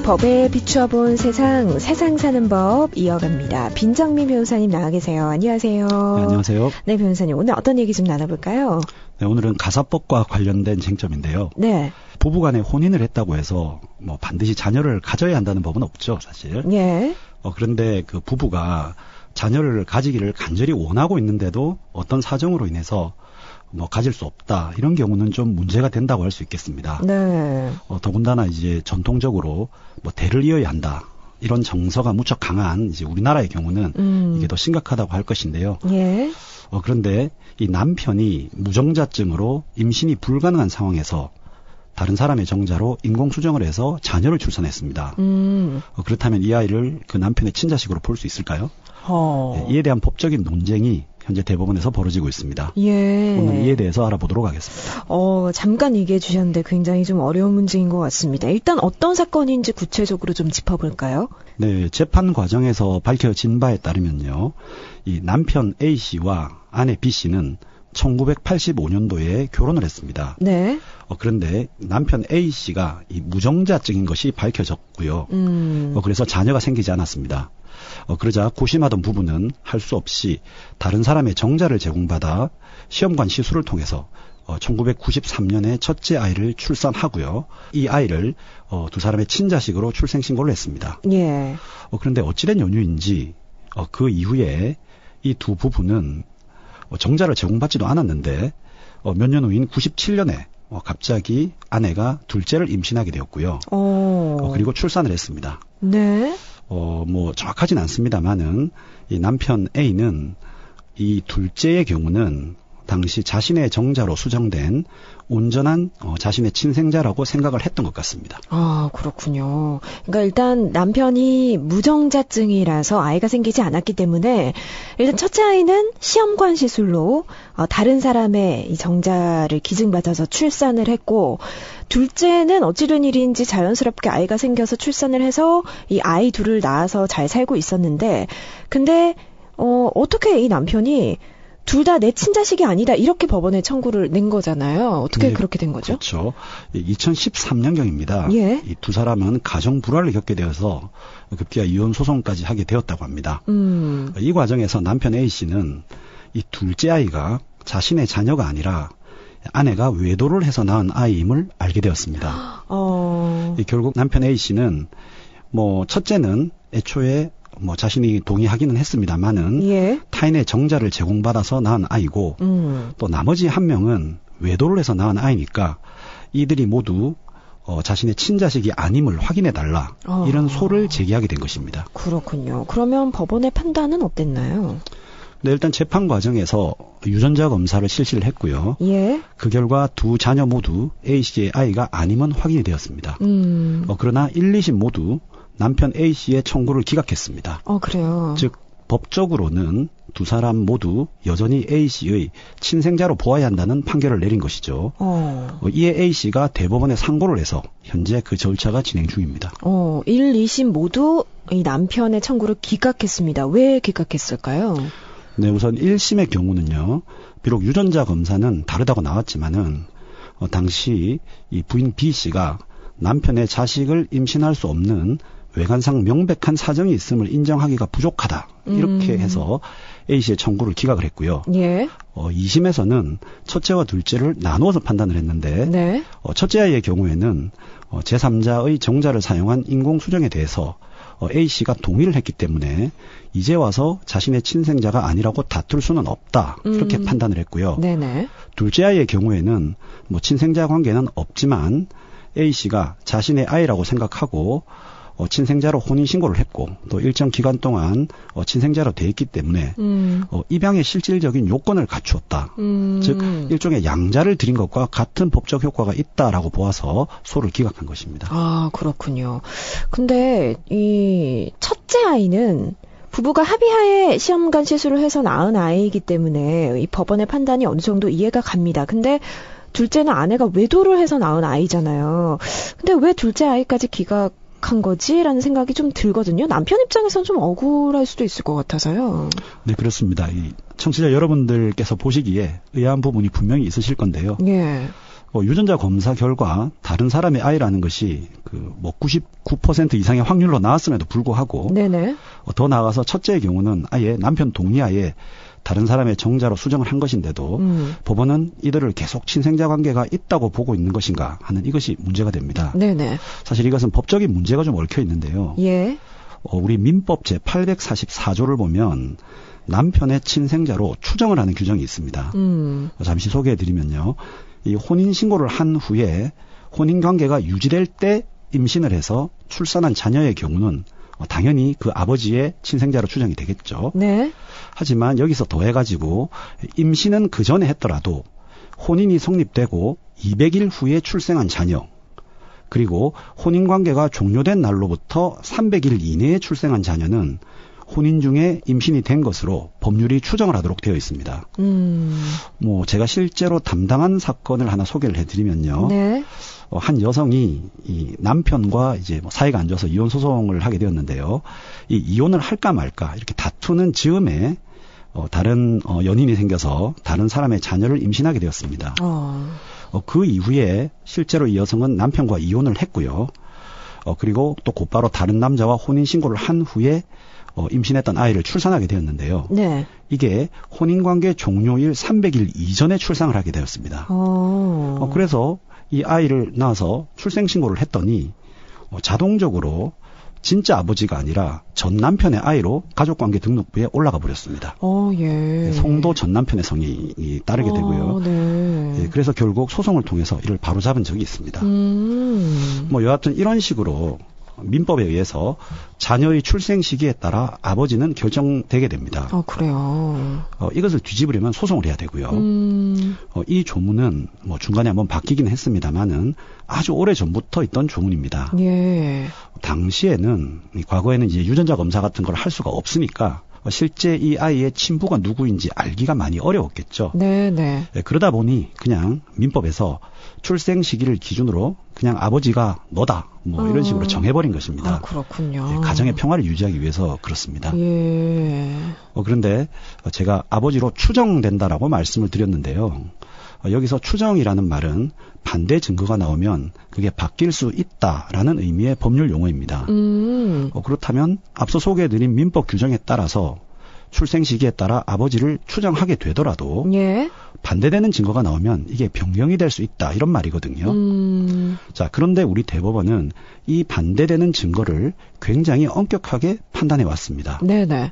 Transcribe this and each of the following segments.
법에 비추어본 세상 사는 법 이어갑니다. 빈정민 변호사님 나와 계세요. 안녕하세요. 네, 안녕하세요. 네, 변호사님 오늘 어떤 얘기 좀 나눠볼까요? 네, 오늘은 가사법과 관련된 쟁점인데요. 네. 부부간에 혼인을 했다고 해서 뭐 반드시 자녀를 가져야 한다는 법은 없죠, 사실. 예. 그런데 그 부부가 자녀를 가지기를 간절히 원하고 있는데도 어떤 사정으로 인해서 뭐 가질 수 없다 이런 경우는 좀 문제가 된다고 할 수 있겠습니다. 네. 더군다나 이제 전통적으로 뭐 대를 이어야 한다 이런 정서가 무척 강한 이제 우리나라의 경우는 이게 더 심각하다고 할 것인데요. 예. 그런데 이 남편이 무정자증으로 임신이 불가능한 상황에서 다른 사람의 정자로 인공수정을 해서 자녀를 출산했습니다. 그렇다면 이 아이를 그 남편의 친자식으로 볼 수 있을까요? 네, 이에 대한 법적인 논쟁이 현재 대법원에서 벌어지고 있습니다. 예. 오늘 이에 대해서 알아보도록 하겠습니다. 잠깐 얘기해 주셨는데 굉장히 좀 어려운 문제인 것 같습니다. 일단 어떤 사건인지 구체적으로 좀 짚어볼까요? 네, 재판 과정에서 밝혀진 바에 따르면요. 이 남편 A씨와 아내 B씨는 1985년도에 결혼을 했습니다. 네. 그런데 남편 A씨가 이 무정자증인 것이 밝혀졌고요. 그래서 자녀가 생기지 않았습니다. 그러자 고심하던 부부는 할 수 없이 다른 사람의 정자를 제공받아 시험관 시술을 통해서 1993년에 첫째 아이를 출산하고요. 이 아이를 두 사람의 친자식으로 출생신고를 했습니다. 예. 그런데 어찌된 연유인지 그 이후에 이 두 부부는 정자를 제공받지도 않았는데 몇 년 후인 97년에 갑자기 아내가 둘째를 임신하게 되었고요. 그리고 출산을 했습니다. 네. 뭐 정확하진 않습니다만은 이 남편 A는 이 둘째의 경우는 당시 자신의 정자로 수정된 온전한 자신의 친생자라고 생각을 했던 것 같습니다. 아, 그렇군요. 그러니까 일단 남편이 무정자증이라서 아이가 생기지 않았기 때문에 일단 첫째 아이는 시험관 시술로 다른 사람의 이 정자를 기증받아서 출산을 했고, 둘째는 어찌된 일인지 자연스럽게 아이가 생겨서 출산을 해서 이 아이 둘을 낳아서 잘 살고 있었는데, 근데 어떻게 이 남편이 둘 다 내 친자식이 아니다 이렇게 법원에 청구를 낸 거잖아요. 어떻게 네, 그렇게 된 거죠? 그렇죠. 2013년경입니다. 예. 이 두 사람은 가정 불화를 겪게 되어서 급기야 이혼 소송까지 하게 되었다고 합니다. 이 과정에서 남편 A씨는 이 둘째 아이가 자신의 자녀가 아니라 아내가 외도를 해서 낳은 아이임을 알게 되었습니다. 결국 남편 A씨는 뭐 첫째는 애초에 뭐 자신이 동의하기는 했습니다만은 예. 타인의 정자를 제공받아서 낳은 아이고 또 나머지 한 명은 외도를 해서 낳은 아이니까 이들이 모두 자신의 친자식이 아님을 확인해달라 이런 소를 제기하게 된 것입니다. 그렇군요. 그러면 법원의 판단은 어땠나요? 네, 일단 재판 과정에서 유전자 검사를 실시를 했고요. 예. 그 결과 두 자녀 모두 A씨의 아이가 아님은 확인이 되었습니다. 그러나 1, 2심 모두 남편 A씨의 청구를 기각했습니다. 그래요. 즉 법적으로는 두 사람 모두 여전히 A씨의 친생자로 보아야 한다는 판결을 내린 것이죠. 이에 A씨가 대법원에 상고를 해서 현재 그 절차가 진행 중입니다. 1, 2심 모두 이 남편의 청구를 기각했습니다. 왜 기각했을까요? 네, 우선 1심의 경우는요. 비록 유전자 검사는 다르다고 나왔지만은 당시 이 부인 B씨가 남편의 자식을 임신할 수 없는 외관상 명백한 사정이 있음을 인정하기가 부족하다. 이렇게 해서 A씨의 청구를 기각을 했고요. 예. 2심에서는 첫째와 둘째를 나누어서 판단을 했는데 네. 첫째 아이의 경우에는 제3자의 정자를 사용한 인공수정에 대해서 A씨가 동의를 했기 때문에 이제 와서 자신의 친생자가 아니라고 다툴 수는 없다. 이렇게 판단을 했고요. 네네. 둘째 아이의 경우에는 뭐 친생자 관계는 없지만 A씨가 자신의 아이라고 생각하고 친생자로 혼인신고를 했고 또 일정 기간 동안 친생자로 돼 있기 때문에 입양의 실질적인 요건을 갖추었다. 즉 일종의 양자를 드린 것과 같은 법적 효과가 있다라고 보아서 소를 기각한 것입니다. 아, 그렇군요. 근데 이 첫째 아이는 부부가 합의하에 시험관 시술을 해서 낳은 아이이기 때문에 이 법원의 판단이 어느 정도 이해가 갑니다. 근데 둘째는 아내가 외도를 해서 낳은 아이잖아요. 근데 왜 둘째 아이까지 생각한 거지라는 생각이 좀 들거든요. 남편 입장에서는 좀 억울할 수도 있을 것 같아서요. 네, 그렇습니다. 이 청취자 여러분들께서 보시기에 의아한 부분이 분명히 있으실 건데요. 예. 유전자 검사 결과 다른 사람의 아이라는 것이 99% 이상의 확률로 나왔음에도 불구하고 네네. 더 나아가서 첫째의 경우는 아예 남편 동의하에 다른 사람의 정자로 수정을 한 것인데도 법원은 이들을 계속 친생자 관계가 있다고 보고 있는 것인가 하는 이것이 문제가 됩니다. 네네. 사실 이것은 법적인 문제가 좀 얽혀 있는데요. 예. 우리 민법 제844조를 보면 남편의 친생자로 추정을 하는 규정이 있습니다. 잠시 소개해드리면요. 이 혼인신고를 한 후에 혼인관계가 유지될 때 임신을 해서 출산한 자녀의 경우는 당연히 그 아버지의 친생자로 추정이 되겠죠. 네. 하지만 여기서 더해가지고 임신은 그 전에 했더라도 혼인이 성립되고 200일 후에 출생한 자녀, 그리고 혼인관계가 종료된 날로부터 300일 이내에 출생한 자녀는 혼인 중에 임신이 된 것으로 법률이 추정을 하도록 되어 있습니다. 제가 실제로 담당한 사건을 하나 소개를 해드리면요. 네. 한 여성이 이 남편과 이제 사이가 안 좋아서 이혼 소송을 하게 되었는데요. 이 이혼을 할까 말까 이렇게 다투는 즈음에 다른 연인이 생겨서 다른 사람의 자녀를 임신하게 되었습니다. 그 이후에 실제로 이 여성은 남편과 이혼을 했고요. 그리고 또 곧바로 다른 남자와 혼인 신고를 한 후에 임신했던 아이를 출산하게 되었는데요. 네. 이게 혼인관계 종료일 300일 이전에 출산을 하게 되었습니다. 그래서 이 아이를 낳아서 출생신고를 했더니 자동적으로 진짜 아버지가 아니라 전 남편의 아이로 가족관계 등록부에 올라가 버렸습니다. 예. 송도 전 남편의 성이 따르게 되고요. 네. 예, 그래서 결국 소송을 통해서 이를 바로잡은 적이 있습니다. 여하튼 이런 식으로 민법에 의해서 자녀의 출생 시기에 따라 아버지는 결정되게 됩니다. 그래요. 이것을 뒤집으려면 소송을 해야 되고요. 이 조문은 중간에 한번 바뀌긴 했습니다만은 아주 오래 전부터 있던 조문입니다. 예. 당시에는 과거에는 이제 유전자 검사 같은 걸 할 수가 없으니까 실제 이 아이의 친부가 누구인지 알기가 많이 어려웠겠죠. 네네. 그러다 보니 그냥 민법에서 출생 시기를 기준으로 그냥 아버지가 너다 이런 식으로 정해버린 것입니다. 그렇군요. 가정의 평화를 유지하기 위해서 그렇습니다. 예. 그런데 제가 아버지로 추정된다라고 말씀을 드렸는데요. 여기서 추정이라는 말은 반대 증거가 나오면 그게 바뀔 수 있다라는 의미의 법률 용어입니다. 그렇다면 앞서 소개해드린 민법 규정에 따라서 출생 시기에 따라 아버지를 추정하게 되더라도 예. 반대되는 증거가 나오면 이게 변경이 될 수 있다 이런 말이거든요. 자, 그런데 우리 대법원은 이 반대되는 증거를 굉장히 엄격하게 판단해 왔습니다. 네네.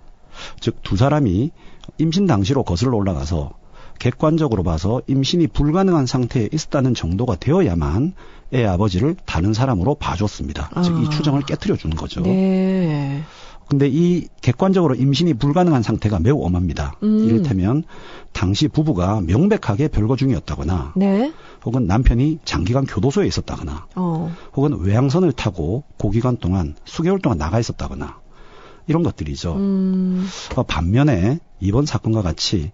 즉 두 사람이 임신 당시로 거슬러 올라가서 객관적으로 봐서 임신이 불가능한 상태에 있었다는 정도가 되어야만 애 아버지를 다른 사람으로 봐줬습니다. 즉 이 추정을 깨트려 주는 거죠. 네. 근데 이 객관적으로 임신이 불가능한 상태가 매우 엄합니다. 이를테면 당시 부부가 명백하게 별거 중이었다거나 네. 혹은 남편이 장기간 교도소에 있었다거나 혹은 외항선을 타고 고기간 동안 수개월 동안 나가 있었다거나 이런 것들이죠. 반면에 이번 사건과 같이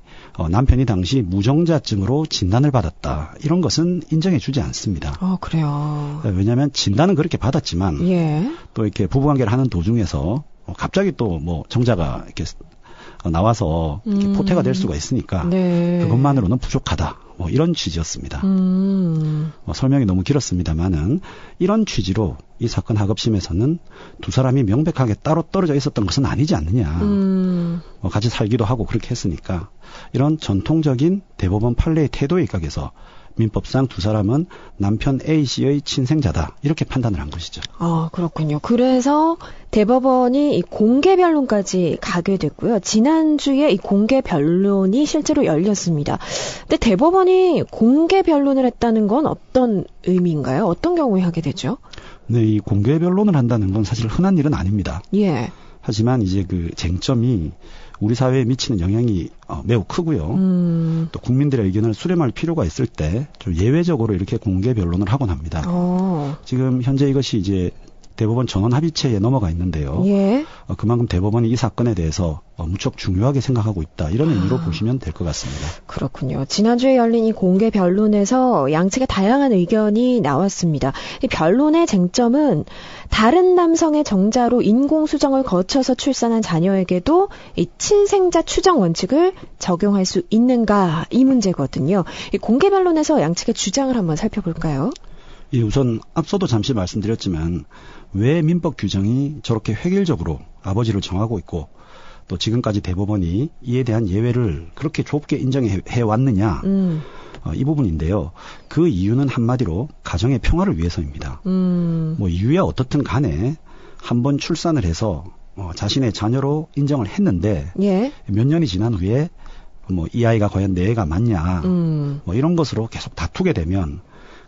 남편이 당시 무정자증으로 진단을 받았다. 이런 것은 인정해 주지 않습니다. 그래요. 왜냐하면 진단은 그렇게 받았지만 예. 또 이렇게 부부관계를 하는 도중에서 갑자기 또 정자가 이렇게 나와서 이렇게 포태가 될 수가 있으니까 네. 그것만으로는 부족하다. 이런 취지였습니다. 설명이 너무 길었습니다만은 이런 취지로 이 사건 하급심에서는 두 사람이 명백하게 따로 떨어져 있었던 것은 아니지 않느냐. 같이 살기도 하고 그렇게 했으니까 이런 전통적인 대법원 판례의 태도에 입각해서 민법상 두 사람은 남편 A씨의 친생자다. 이렇게 판단을 한 것이죠. 그렇군요. 그래서 대법원이 이 공개 변론까지 가게 됐고요. 지난주에 이 공개 변론이 실제로 열렸습니다. 근데 대법원이 공개 변론을 했다는 건 어떤 의미인가요? 어떤 경우에 하게 되죠? 네, 이 공개 변론을 한다는 건 사실 흔한 일은 아닙니다. 예. 하지만 이제 그 쟁점이 우리 사회에 미치는 영향이 매우 크고요. 또 국민들의 의견을 수렴할 필요가 있을 때 좀 예외적으로 이렇게 공개 변론을 하곤 합니다. 지금 현재 이것이 이제 대법원 전원 합의체에 넘어가 있는데요. 예. 그만큼 대법원이 이 사건에 대해서 무척 중요하게 생각하고 있다. 이런 의미로 보시면 될 것 같습니다. 그렇군요. 지난주에 열린 이 공개 변론에서 양측의 다양한 의견이 나왔습니다. 이 변론의 쟁점은 다른 남성의 정자로 인공수정을 거쳐서 출산한 자녀에게도 이 친생자 추정 원칙을 적용할 수 있는가 이 문제거든요. 이 공개 변론에서 양측의 주장을 한번 살펴볼까요? 예, 우선 앞서도 잠시 말씀드렸지만 왜 민법 규정이 저렇게 획일적으로 아버지를 정하고 있고 또 지금까지 대법원이 이에 대한 예외를 그렇게 좁게 인정해 왔느냐 이 부분인데요. 그 이유는 한마디로 가정의 평화를 위해서입니다. 뭐 이유야 어떻든 간에 한번 출산을 해서 자신의 자녀로 인정을 했는데 예. 몇 년이 지난 후에 뭐 이 아이가 과연 내 애가 맞냐 뭐 이런 것으로 계속 다투게 되면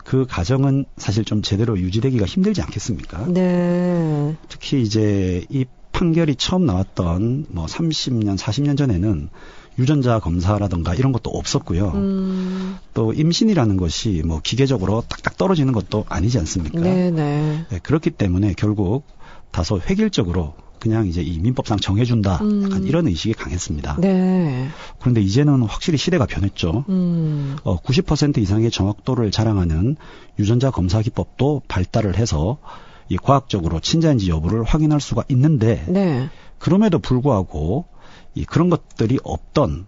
그 가정은 사실 좀 제대로 유지되기가 힘들지 않겠습니까? 네. 특히 이제 이 판결이 처음 나왔던 뭐 30년, 40년 전에는 유전자 검사라든가 이런 것도 없었고요. 또 임신이라는 것이 뭐 기계적으로 딱딱 떨어지는 것도 아니지 않습니까? 네네. 네, 그렇기 때문에 결국 다소 획일적으로 그냥 이제 이 민법상 정해준다. 약간 이런 의식이 강했습니다. 네. 그런데 이제는 확실히 시대가 변했죠. 90% 이상의 정확도를 자랑하는 유전자 검사 기법도 발달을 해서 이 과학적으로 친자인지 여부를 확인할 수가 있는데 네. 그럼에도 불구하고 이 그런 것들이 없던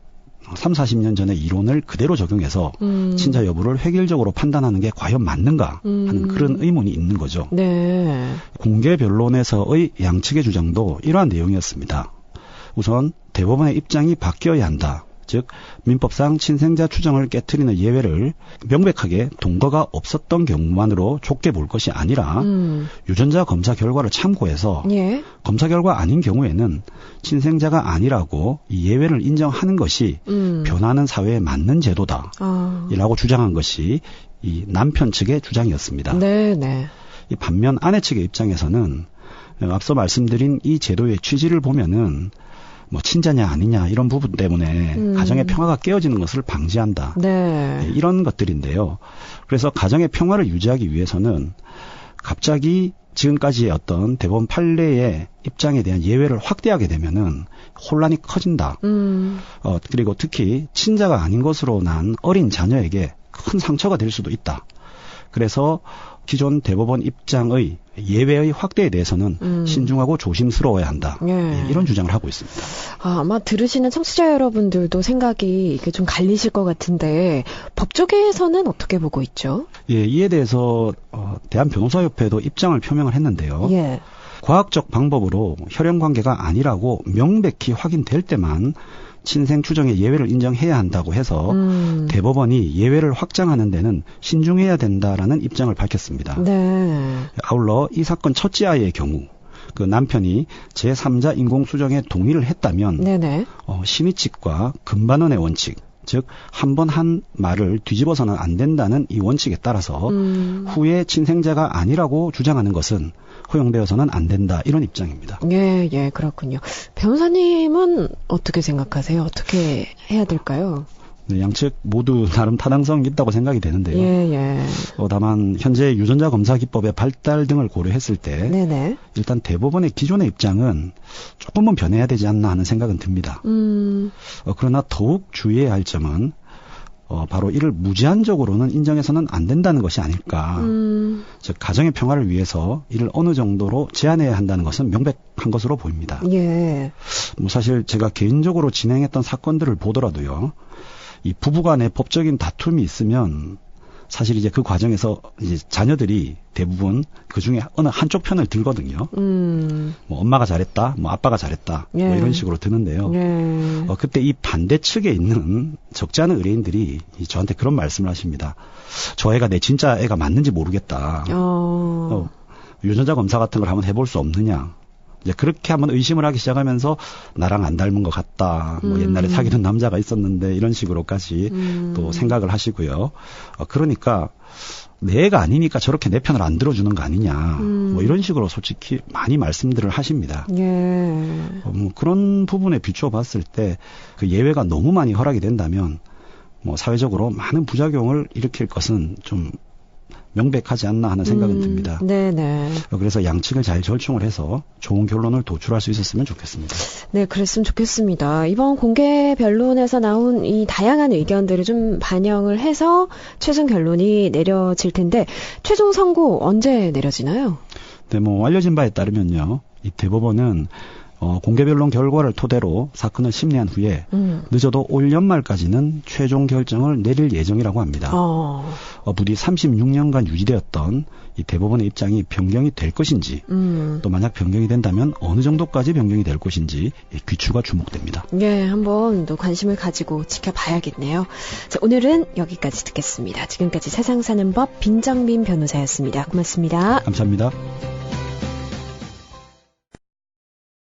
3, 40년 전의 이론을 그대로 적용해서 친자 여부를 획일적으로 판단하는 게 과연 맞는가 하는 그런 의문이 있는 거죠. 네. 공개 변론에서의 양측의 주장도 이러한 내용이었습니다. 우선 대법원의 입장이 바뀌어야 한다. 즉 민법상 친생자 추정을 깨트리는 예외를 명백하게 동거가 없었던 경우만으로 좁게 볼 것이 아니라 유전자 검사 결과를 참고해서 예. 검사 결과 아닌 경우에는 친생자가 아니라고 이 예외를 인정하는 것이 변하는 사회에 맞는 제도다라고 주장한 것이 이 남편 측의 주장이었습니다. 네네. 이 반면 아내 측의 입장에서는 앞서 말씀드린 이 제도의 취지를 보면은 뭐 친자냐 아니냐 이런 부분 때문에 가정의 평화가 깨어지는 것을 방지한다. 네. 이런 것들인데요. 그래서 가정의 평화를 유지하기 위해서는 갑자기 지금까지의 어떤 대법원 판례의 입장에 대한 예외를 확대하게 되면은 혼란이 커진다. 그리고 특히 친자가 아닌 것으로 난 어린 자녀에게 큰 상처가 될 수도 있다. 그래서 기존 대법원 입장의 예외의 확대에 대해서는 신중하고 조심스러워야 한다. 예. 이런 주장을 하고 있습니다. 아마 들으시는 청취자 여러분들도 생각이 이게 좀 갈리실 것 같은데 법조계에서는 어떻게 보고 있죠? 예, 이에 대해서 대한변호사협회도 입장을 표명을 했는데요. 예. 과학적 방법으로 혈연 관계가 아니라고 명백히 확인될 때만 친생 추정의 예외를 인정해야 한다고 해서 대법원이 예외를 확장하는 데는 신중해야 된다라는 입장을 밝혔습니다. 네. 아울러 이 사건 첫째 아이의 경우 그 남편이 제3자 인공수정에 동의를 했다면 네네. 신의 측과 금반원의 원칙 즉 한 번 한 말을 뒤집어서는 안 된다는 이 원칙에 따라서 후에 친생자가 아니라고 주장하는 것은 허용되어서는 안 된다 이런 입장입니다. 예, 예, 그렇군요. 변호사님은 어떻게 생각하세요? 어떻게 해야 될까요? 네, 양측 모두 나름 타당성이 있다고 생각이 되는데요. 예, 예. 다만 현재 유전자 검사 기법의 발달 등을 고려했을 때 네네. 일단 대법원의 기존의 입장은 조금은 변해야 되지 않나 하는 생각은 듭니다. 그러나 더욱 주의해야 할 점은 바로 이를 무제한적으로는 인정해서는 안 된다는 것이 아닐까. 즉 가정의 평화를 위해서 이를 어느 정도로 제한해야 한다는 것은 명백한 것으로 보입니다. 예. 뭐 사실 제가 개인적으로 진행했던 사건들을 보더라도요. 이 부부간의 법적인 다툼이 있으면 사실 이제 그 과정에서 이제 자녀들이 대부분 그 중에 어느 한쪽 편을 들거든요. 뭐 엄마가 잘했다, 뭐 아빠가 잘했다, 예. 뭐 이런 식으로 드는데요. 예. 그때 이 반대 측에 있는 적지 않은 의뢰인들이 저한테 그런 말씀을 하십니다. 저 애가 내 진짜 애가 맞는지 모르겠다. 유전자 검사 같은 걸 한번 해볼 수 없느냐. 이제 그렇게 한번 의심을 하기 시작하면서 나랑 안 닮은 것 같다. 뭐 옛날에 사귀던 남자가 있었는데 이런 식으로까지 또 생각을 하시고요. 그러니까 내 애가 아니니까 저렇게 내 편을 안 들어주는 거 아니냐. 뭐 이런 식으로 솔직히 많이 말씀들을 하십니다. 예. 뭐 그런 부분에 비추어 봤을 때 그 예외가 너무 많이 허락이 된다면 뭐 사회적으로 많은 부작용을 일으킬 것은 좀 명백하지 않나 하는 생각은 듭니다. 네네. 그래서 양측을 잘 절충을 해서 좋은 결론을 도출할 수 있었으면 좋겠습니다. 네, 그랬으면 좋겠습니다. 이번 공개 변론에서 나온 이 다양한 의견들을 좀 반영을 해서 최종 결론이 내려질 텐데 최종 선고 언제 내려지나요? 네, 알려진 바에 따르면요. 이 대법원은 공개 변론 결과를 토대로 사건을 심리한 후에 늦어도 올 연말까지는 최종 결정을 내릴 예정이라고 합니다. 부디 36년간 유지되었던 이 대법원의 입장이 변경이 될 것인지 또 만약 변경이 된다면 어느 정도까지 변경이 될 것인지 귀추가 주목됩니다. 네, 한번 또 관심을 가지고 지켜봐야겠네요. 자, 오늘은 여기까지 듣겠습니다. 지금까지 세상 사는 법 빈정민 변호사였습니다. 고맙습니다. 감사합니다.